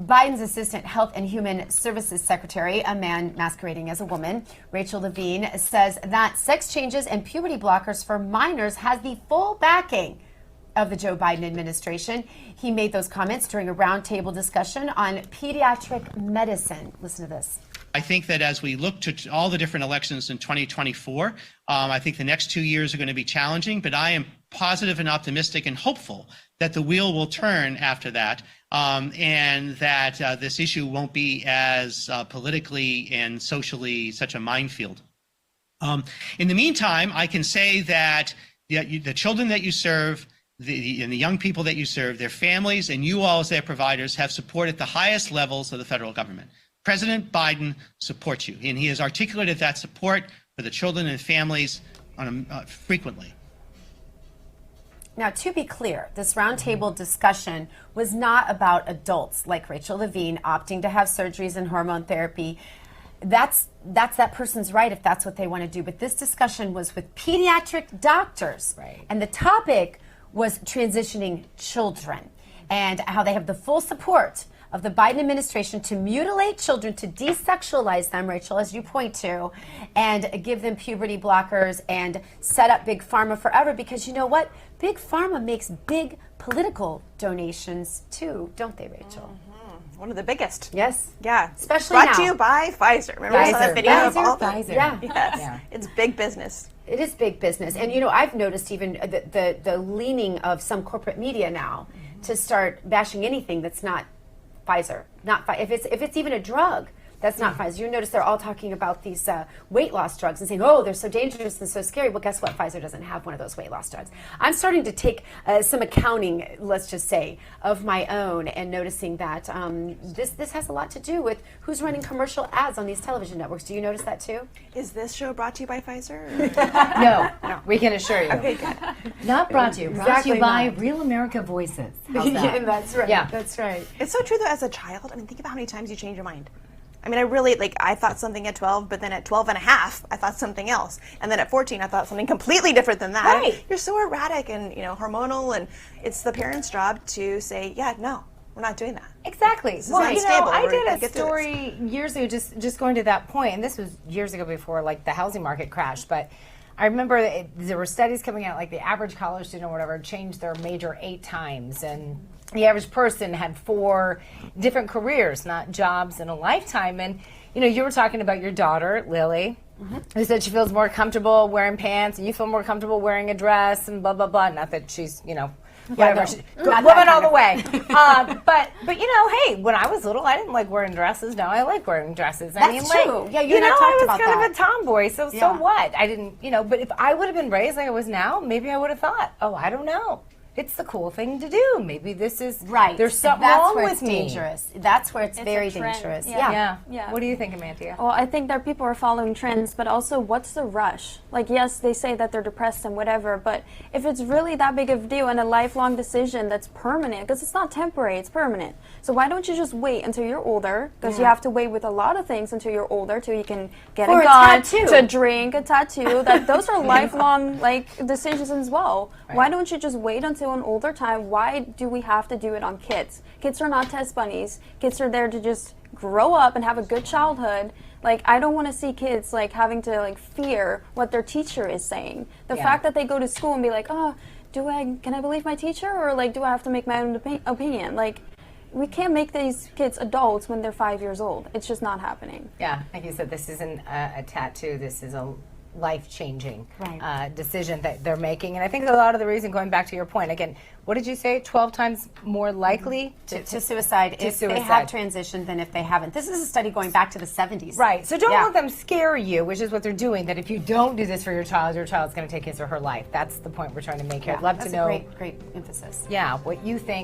Biden's Assistant Health and Human Services Secretary, a man masquerading as a woman, Rachel Levine, says that sex changes and puberty blockers for minors has the full backing of the Joe Biden administration. He made those comments during a roundtable discussion on pediatric medicine. Listen to this. I think that as we look to all the different elections in 2024, I think the next 2 years are going to be challenging, but I am positive and optimistic and hopeful that the wheel will turn after that, and that this issue won't be as politically and socially such a minefield. In the meantime, I can say that the children that you serve, and the young people that you serve, their families, and you all as their providers have support at the highest levels of the federal government. President Biden supports you, and he has articulated that support for the children and families frequently. Now, to be clear, this roundtable discussion was not about adults like Rachel Levine opting to have surgeries and hormone therapy. That's that person's right if that's what they want to do. But this discussion was with pediatric doctors. Right. And the topic was transitioning children and how they have the full support of the Biden administration to mutilate children, to desexualize them, Rachel, as you point to, and give them puberty blockers and set up Big Pharma forever. Because you know what? Big Pharma makes big political donations too, don't they, Rachel? Mm-hmm. One of the biggest. Yes. Yeah. Especially Brought now. to you by Pfizer. Remember I saw that video of all the... Pfizer. Yeah. Yes. Yeah. It's big business. It is big business. And, you know, I've noticed even the leaning of some corporate media now to start bashing anything that's not Pfizer. If it's even a drug that's not Pfizer. You notice they're all talking about these weight loss drugs and saying, oh, they're so dangerous and so scary. Well, guess what? Pfizer doesn't have one of those weight loss drugs. I'm starting to take some accounting, let's just say, of my own and noticing that this has a lot to do with who's running commercial ads on these television networks. Do you notice that too? Is this show brought to you by Pfizer? No, we can assure you. Okay, good. Not brought to you. Brought Exactly to you by not. Real America Voices. How's that? Yeah, that's right. Yeah. That's right. It's so true, though, as a child. I mean, think about how many times you change your mind. I mean, I thought something at 12, but then at 12 and a half, I thought something else. And then at 14, I thought something completely different than that. Right. You're so erratic and, hormonal, and it's the parent's job to say, yeah, no, we're not doing that. Exactly. This is Well, unstable. I We're did gonna a get through story years ago, just going to that point, and this was years ago before like the housing market crashed, but I remember there were studies coming out, like the average college student or whatever changed their major 8 times, and the average person had 4 different careers, not jobs in a lifetime. And you were talking about your daughter, Lily, who said she feels more comfortable wearing pants, and you feel more comfortable wearing a dress, and blah, blah, blah. Not that she's, whatever. Woman all the way. But hey, when I was little, I didn't like wearing dresses. Now I like wearing dresses. That's true. Yeah, you and I talked about I was kind that. of a tomboy, so Yeah. what? I didn't, but if I would have been raised like I was now, maybe I would have thought, oh, I don't know. It's the cool thing to do. Maybe this is Right. There's something That's wrong where with it's me. dangerous. That's where it's It's very a trend. dangerous. Yeah. Yeah. What do you think, Amantia? Well, I think that people are following trends, but also what's the rush? Like, yes, they say that they're depressed and whatever, but if it's really that big of a deal and a lifelong decision that's permanent, because it's not temporary, it's permanent. So why don't you just wait until you're older? Because you have to wait with a lot of things until you're older, till you can get For a a gun, tattoo. to drink, a tattoo. That those are lifelong decisions as well. Right. Why don't you just wait until an older time? Why do we have to do it on kids? Kids are not test bunnies. Kids are there to just grow up and have a good childhood. I don't want to see kids having to fear what their teacher is saying. The fact that they go to school and be like, oh, can I believe my teacher, or do I have to make my own opinion? We can't make these kids adults when they're 5 years old. It's just not happening. Yeah, like you said, this isn't a tattoo. This is a life-changing decision that they're making. And I think a lot of the reason, going back to your point, again, what did you say, 12 times more likely To suicide if they have transitioned than if they haven't. This is a study going back to the 70s. Right. So don't let them scare you, which is what they're doing, that if you don't do this for your child's going to take his or her life. That's the point we're trying to make here. I'd love That's to know. a great emphasis. Yeah, what you think.